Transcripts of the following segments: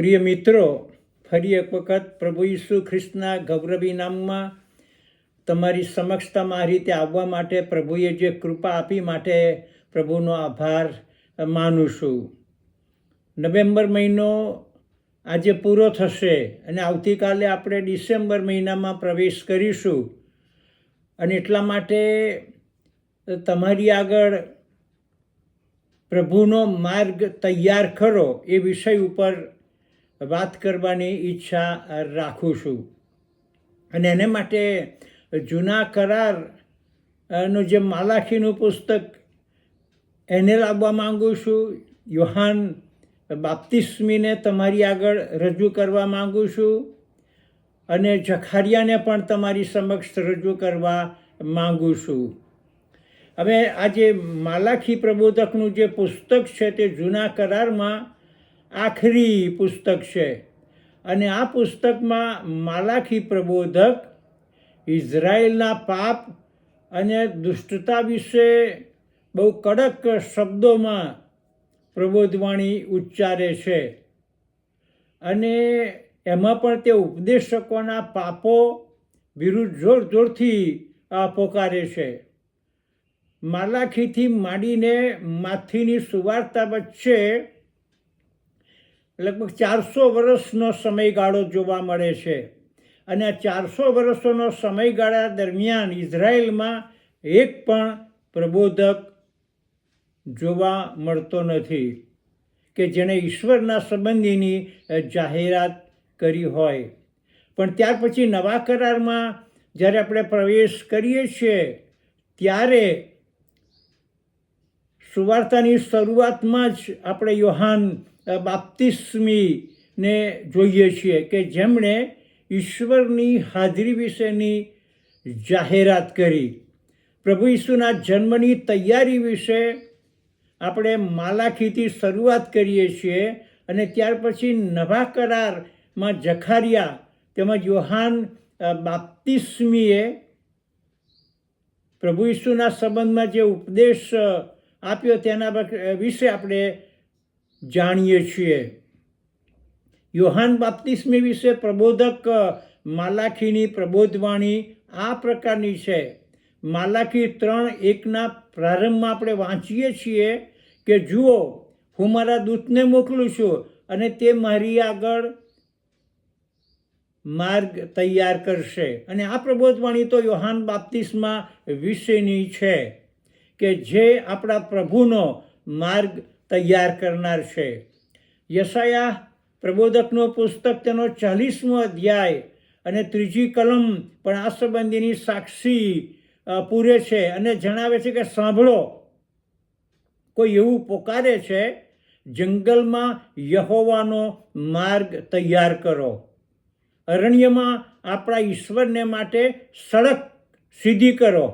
પ્રિય મિત્રો, ફરી એક વખત પ્રભુ ઈસુ ખ્રિસ્તના ગૌરવી નામમાં તમારી સમક્ષતામાં આ રીતે આવવા માટે પ્રભુએ જે કૃપા આપી માટે પ્રભુનો આભાર માનું છું. નવેમ્બર મહિનો આજે પૂરો થશે અને આવતીકાલે આપણે ડિસેમ્બર મહિનામાં પ્રવેશ કરીશું અને એટલા માટે તમારી આગળ પ્રભુનો માર્ગ તૈયાર કરો એ વિષય ઉપર વાત કરવાની ઈચ્છા રાખું છું. અને એને માટે જૂના કરારનું જે માલાખીનું પુસ્તક એને લાવવા માગું છું. યોહાન બાપ્તિસ્મીને તમારી આગળ રજૂ કરવા માગું છું અને જખારિયાને પણ તમારી સમક્ષ રજૂ કરવા માગું છું. હવે આજે માલાખી પ્રબોધકનું જે પુસ્તક છે તે જૂના કરારમાં આખરી પુસ્તક છે અને આ પુસ્તકમાં માલાખી પ્રબોધક ઇઝરાયેલના પાપ અને દુષ્ટતા વિશે બહુ કડક શબ્દોમાં પ્રબોધવાણી ઉચ્ચારે છે અને એમાં પણ તે ઉપદેશકોના પાપો વિરુદ્ધ જોર જોરથી પોકારે છે. માલાખીથી માંડીને માથીની સુવાર્તા વચ્ચે લગભગ 400 વર્ષનો સમયગાળો જોવા મળે છે અને આ 400 વર્ષોનો સમયગાળા દરમિયાન ઇઝરાયેલમાં એક પણ પ્રબોધક જોવા મળતો નથી કે જેણે ઈશ્વરના સંબંધીની જાહેરાત કરી હોય. પણ ત્યાર પછી નવા કરારમાં જ્યારે આપણે પ્રવેશ કરીએ છીએ ત્યારે સુવાર્તાની શરૂઆતમાં જ આપણે યોહાન બાપ્તિસ્મીને જોઈએ છીએ કે જેમણે ઈશ્વરની હાજરી વિશેની જાહેરાત કરી. પ્રભુ ઈસુના જન્મની તૈયારી વિશે આપણે માલાખીથી શરૂઆત કરીએ છીએ અને ત્યાર પછી નવા કરારમાં જખારિયા તેમજ યોહાન બાપ્તિસ્મીએ પ્રભુ ઈસુના સંબંધમાં જે ઉપદેશ આપ્યો તેના વિશે આપણે જાણીએ છીએ. યોહાન બાપ્તિસ્મી વિશે પ્રબોધક માલાખીની પ્રબોધવાણી આ પ્રકારની છે. માલાખી 3:1 પ્રારંભમાં આપણે વાંચીએ છીએ કે જુઓ, હું મારા દૂતને મોકલું છું અને તે મારી આગળ માર્ગ તૈયાર કરશે. અને આ પ્રબોધવાણી તો યોહાન બાપ્તિસ્મા વિશેની છે કે જે આપણા પ્રભુનો માર્ગ તૈયાર કરનાર છે. યશાયા પ્રબોધકનો પુસ્તક તેનો 40મો અધ્યાય અને 3જી કલમ પણ આ સંબંધીની સાક્ષી પૂરે છે અને જણાવે છે કે સાંભળો, કોઈ એવું પોકારે છે, જંગલમાં યહોવાનો માર્ગ તૈયાર કરો, અરણ્યમાં આપણા ઈશ્વરને માટે સડક સીધી કરો.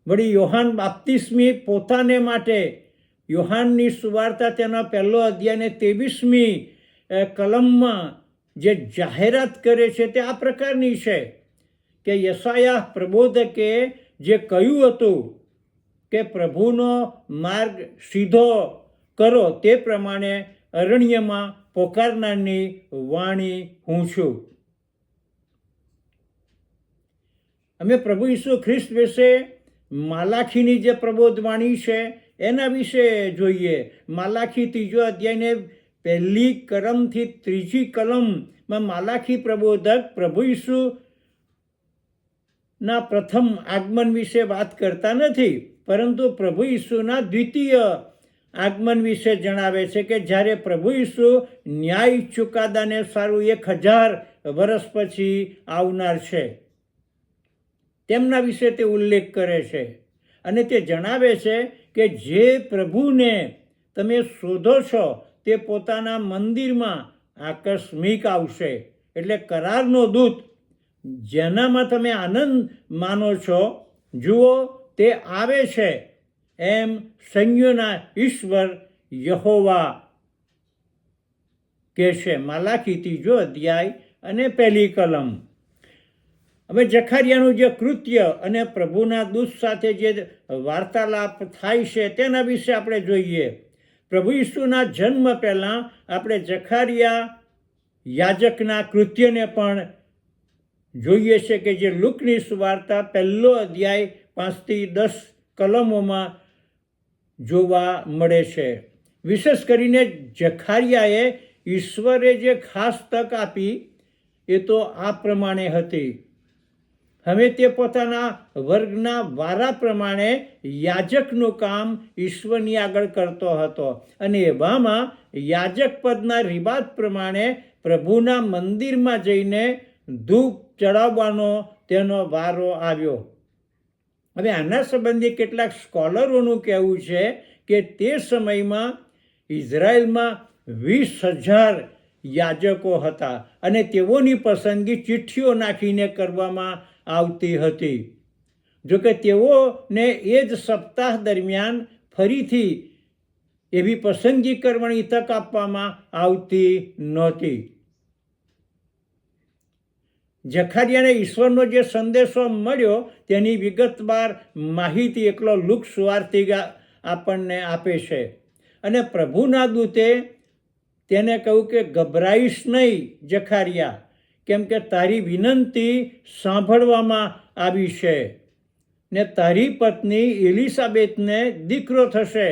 વળી યોહાન બાપ્તિસ્મી પોતાને માટે યોહાનની સુવાર્તા તેના 1લો અધ્યાયને 23મી કલમમાં જે જાહેરાત કરે છે તે આ પ્રકારની છે કે યશાયા પ્રબોધકે જે કહ્યું હતું કે પ્રભુનો માર્ગ સીધો કરો તે પ્રમાણે અરણ્યમાં પોકારનારની વાણી હું છું. અમે પ્રભુ ઈસુ ખ્રિસ્ત વિશે માલાખીની જે પ્રબોધવાણી છે એના વિશે જોઈએ. માલાખી 3જો અધ્યાયને 1લી કલમથી 3જી કલમમાં માલાખી પ્રબોધક પ્રભુ ઈસુના પ્રથમ આગમન વિશે વાત કરતા નથી, પરંતુ પ્રભુ ઈસુના દ્વિતીય આગમન વિશે જણાવે છે કે જ્યારે પ્રભુ ઈસુ ન્યાય ચુકાદાને સારું 1000 વર્ષ પછી આવનાર છે તેમના વિશે તે ઉલ્લેખ કરે છે અને તે જણાવે છે કે જે પ્રભુને તમે શોધો છો તે પોતાના મંદિરમાં આકસ્મિક આવશે. એટલે કરારનો દૂત જેનામાં તમે આનંદ માનો છો, જુઓ તે આવે છે એમ સૈન્યોના ઈશ્વર યહોવા કહે છે. માલાખી 3જો અધ્યાય અને 1લી કલમ. હવે જખારિયાનું જે કૃત્ય અને પ્રભુના દૂત સાથે જે વાર્તાલાપ થાય છે તેના વિશે આપણે જોઈએ. પ્રભુ ઈસુના જન્મ પહેલાં આપણે જખારિયા યાજકના કૃત્યને પણ જોઈએ છે કે જે લુકની સુવાર્તા 1 અધ્યાય 5 થી 10 કલમોમાં જોવા મળે છે. વિશેષ કરીને જખારિયાએ ઈશ્વરે જે ખાસ તક આપી એ તો આ પ્રમાણે હતી. હવે તે પોતાના વર્ગના વારા પ્રમાણે યાજકનું કામ ઈશ્વરની આગળ કરતો હતો અને એવામાં યાજક પદના રિવાજ પ્રમાણે પ્રભુના મંદિરમાં જઈને ધૂપ ચડાવવાનો તેનો વારો આવ્યો. હવે આના સંબંધી કેટલાક સ્કોલરોનું કહેવું છે કે તે સમયમાં ઇઝરાયલમાં 20,000 યાજકો હતા અને તેઓની પસંદગી ચિઠ્ઠીઓ નાખીને કરવામાં આવતી હતી. જોકે તેઓને એ જ સપ્તાહ દરમિયાન ફરીથી એવી પસંદગી કરવાની તક આપવામાં આવતી નહોતી. જખારિયાને ઈશ્વરનો જે સંદેશો મળ્યો તેની વિગતવાર માહિતી એકલો લુક સુવાર્તિક આપણને આપે છે. અને પ્રભુના દૂતે તેને કહ્યું કે ગભરાઈશ નહીં જખારિયા, કેમ કે તારી વિનંતી સાંભળવામાં આવી છે ને તારી પત્ની એલિસાબેતને દીકરો થશે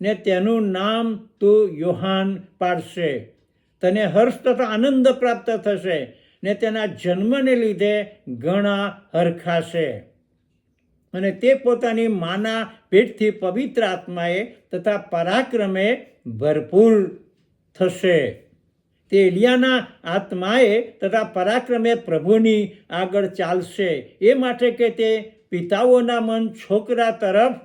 ને તેનું નામ તું યોહાન પાડશે. તને હર્ષ તથા આનંદ પ્રાપ્ત થશે ને તેના જન્મને લીધે ઘણા હરખાશે અને તે પોતાની માના પેટથી પવિત્ર આત્માએ તથા પરાક્રમે ભરપૂર થશે. તે એલિયાના આત્માએ તથા પરાક્રમે પ્રભુની આગળ ચાલશે, એ માટે કે તે પિતાઓના મન છોકરા તરફ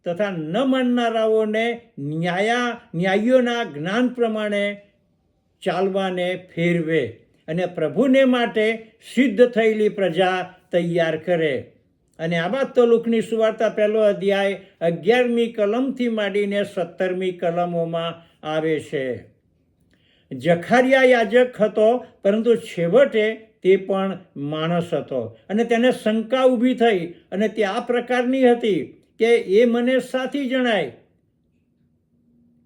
તથા ન માનનારાઓને ન્યાયીઓના જ્ઞાન પ્રમાણે ચાલવાને ફેરવે અને પ્રભુને માટે સિદ્ધ થયેલી પ્રજા તૈયાર કરે. અને આ વાત તો લુકની સુવાર્તા 1 અધ્યાય 11મી કલમથી માંડીને 17મી કલમોમાં આવે છે. જખારિયા યાજક હતો, પરંતુ છેવટે તે પણ માણસ હતો અને તેને શંકા ઊભી થઈ અને તે આ પ્રકારની હતી કે એ મને સાથી જણાય,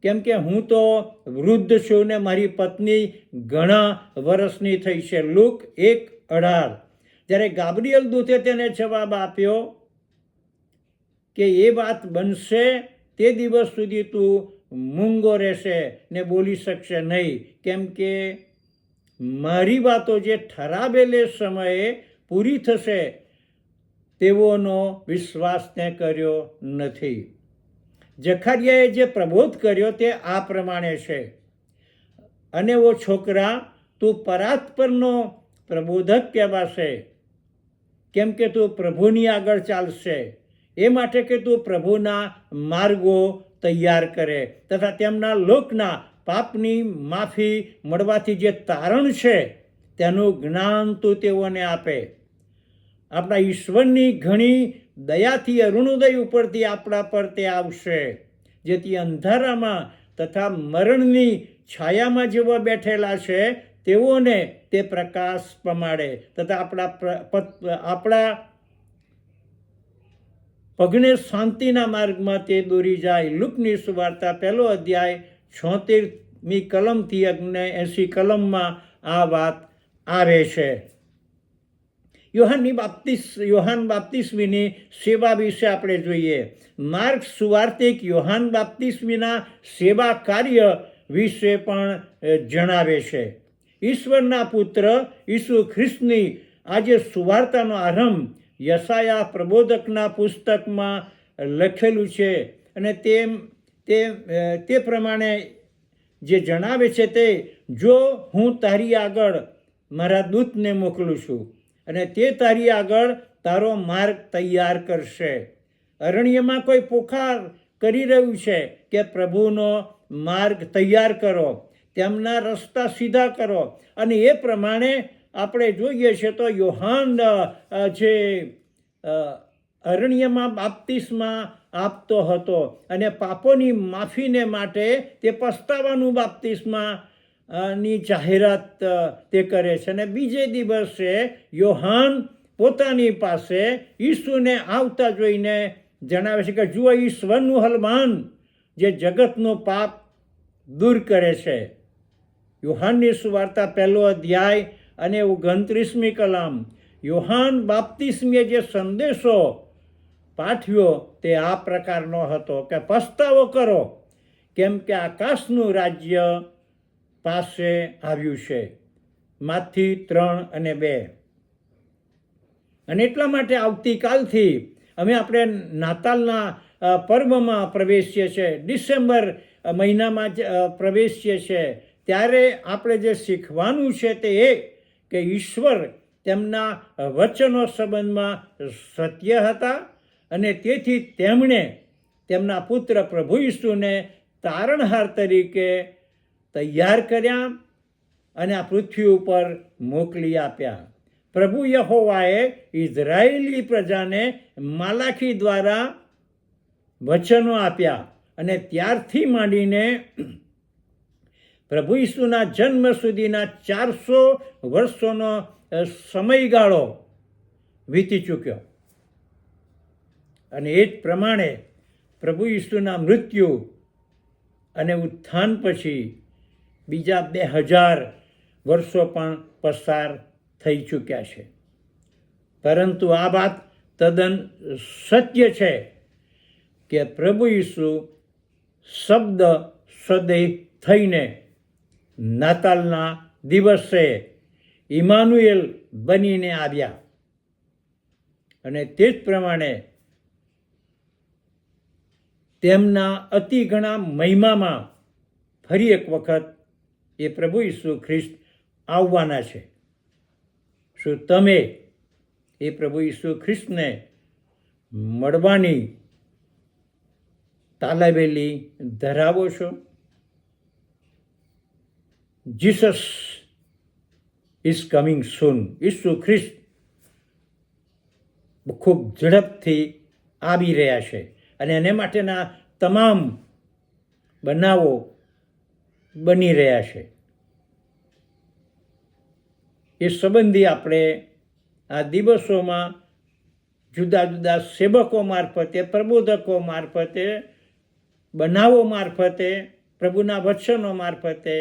કેમ કે હું તો વૃદ્ધ છું ને મારી પત્ની ઘણા વર્ષની થઈ છે. લુક 1:18. જ્યારે ગાબ્રિએલ દૂતે તેને જવાબ આપ્યો કે એ વાત બનશે તે દિવસ સુધી તું મૂંગો રહેશે ને બોલી શકશે નહીં, કેમ કે મારી વાતો જે ઠરાવેલે સમયે પૂરી થશે તેઓનો વિશ્વાસ તે કર્યો નથી. જખારિયાએ જે પ્રબોધ કર્યો તે આ પ્રમાણે છે, અને ઓ છોકરા, તું પરાત્પરનો પ્રબોધક કહેવાશે, કેમ કે તું પ્રભુની આગળ ચાલશે, એ માટે કે તું પ્રભુના માર્ગો તૈયાર કરે તથા તેમના લોકના પાપની માફી મળવાથી જે તારણ છે તેનું જ્ઞાન તું તેઓને આપે. આપણા ઈશ્વરની ઘણી દયાથી અરુણોદય ઉપરથી આપણા પર તે આવશે, જેથી અંધારામાં તથા મરણની છાયામાં જેઓ બેઠેલા છે તેઓને તે પ્રકાશ પમાડે તથા આપણા પગને શાંતિના માર્ગમાં તે દોરી જાય. લુકની સુવાર્તા 1 અધ્યાય 76મી કલમથી 80 કલમમાં આ વાત આવે છે. યોહાન બાપ્તિસ્મીની સેવા વિશે આપણે જોઈએ. માર્ક સુવાર્તિક યોહાન બાપ્તિસ્મીના સેવા કાર્ય વિશે પણ જણાવે છે. ઈશ્વરના પુત્ર ઈસુ ખ્રિસ્તની આજે સુવાર્તાનો આરંભ યશાયા પ્રબોધકના પુસ્તકમાં લખેલું છે અને તે પ્રમાણે જે જણાવે છે તે, જો હું તારી આગળ મારા દૂતને મોકલું છું અને તે તારી આગળ તારો માર્ગ તૈયાર કરશે. અરણ્યમાં કોઈ પુકાર કરી રહ્યું છે કે પ્રભુનો માર્ગ તૈયાર કરો, તેમના રસ્તા સીધા કરો. અને એ પ્રમાણે આપણે જોઈએ છે તો યોહાન જે અરણ્યમાં બાપ્તિસ્મા આપતો હતો અને પાપોની માફીને માટે તે પસ્તાવાનું બાપ્તિસ્મા ની જાહેરાત તે કરે છે. અને બીજે દિવસે યોહાન પોતાની પાસે ઈસુને આવતા જોઈને જણાવે છે કે જુઓ ઈશ્વરનું હલવાન જે જગતનું પાપ દૂર કરે છે. યોહાનની સુવાર્તા 1 અધ્યાય અને 29મી કલમ. યોહાન બાપ્તિસ્મીએ જે સંદેશો પાઠવ્યો તે આ પ્રકારનો હતો કે પસ્તાવો કરો, કેમ કે આકાશનું રાજ્ય પાસે આવ્યું છે. માથી 3:2. અને એટલા માટે આવતીકાલથી આપણે નાતાલના પર્વમાં પ્રવેશીએ છીએ, ડિસેમ્બર મહિનામાં પ્રવેશીએ છીએ. ત્યારે આપણે જે શીખવાનું છે તે એ કે ઈશ્વર તેમના વચનો સંબંધમાં સત્ય હતા અને તેથી તેમણે તેમના પુત્ર પ્રભુ ઈસુને તારણહાર તરીકે તૈયાર કર્યા અને આ પૃથ્વી ઉપર મોકલી આપ્યા. પ્રભુ યહોવાએ ઇઝરાયેલી પ્રજાને માલાખી દ્વારા વચનો આપ્યા અને ત્યારથી માંડીને પ્રભુ ઈસુના જન્મ સુધીના 400 વર્ષોનો સમયગાળો વીતી ચૂક્યો. અને એ જ પ્રમાણે પ્રભુ ઈસુના મૃત્યુ અને ઉત્થાન પછી બીજા 2000 વર્ષો પણ પસાર થઈ ચૂક્યા છે. પરંતુ આ વાત તદ્દન સત્ય છે કે પ્રભુ ઈસુ શબ્દ સદેહ થઈને નાતાલના દિવસે ઇમાનુએલ બનીને આવ્યા. અને તે જ પ્રમાણે તેમના અતિ ઘણા મહિમામાં ફરી એક વખત એ પ્રભુ ઈસુ ખ્રિસ્ત આવવાના છે. શું તમે એ પ્રભુ ઈસુ ખ્રિસ્તને મળવાની તાલાવેલી ધરાવો છો? Jesus is coming soon. ઈસુ ખ્રિસ્ત ખૂબ ઝડપથી આવી રહ્યા છે અને એને માટેના તમામ બનાવો બની રહ્યા છે. એ સંબંધી આપણે આ દિવસોમાં જુદા જુદા સેવકો મારફતે, પ્રબોધકો મારફતે, બનાવો મારફતે, પ્રભુના વચનો મારફતે,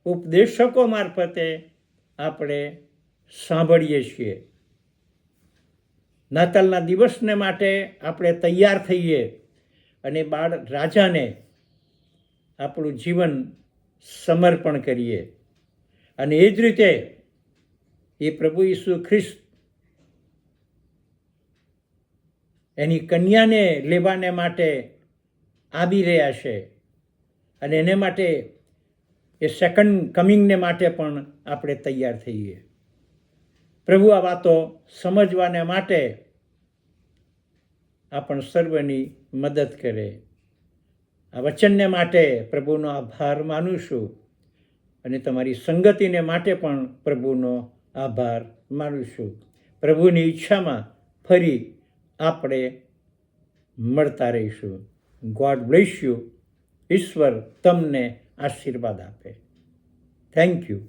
ઉપદેશકો મારફતે આપણે સાંભળીએ છીએ. નાતાલના દિવસને માટે આપણે તૈયાર થઈએ અને બાળ રાજાને આપણું જીવન સમર્પણ કરીએ. અને એ જ રીતે એ પ્રભુ ઈસુ ખ્રિસ્ત એની કન્યાને લેવાને માટે આવી રહ્યા છે અને એને માટે એ સેકન્ડ કમિંગને માટે પણ આપણે તૈયાર થઈએ. પ્રભુ આ વાતો સમજવાને માટે આપણ સર્વની મદદ કરે. આ વચનને માટે પ્રભુનો આભાર માનું છું અને તમારી સંગતિને માટે પણ પ્રભુનો આભાર માનું છું. પ્રભુની ઈચ્છામાં ફરી આપણે મળતા રહીશું. God bless you. ઈશ્વર તમને આશીર્વાદ આપે. Thank you.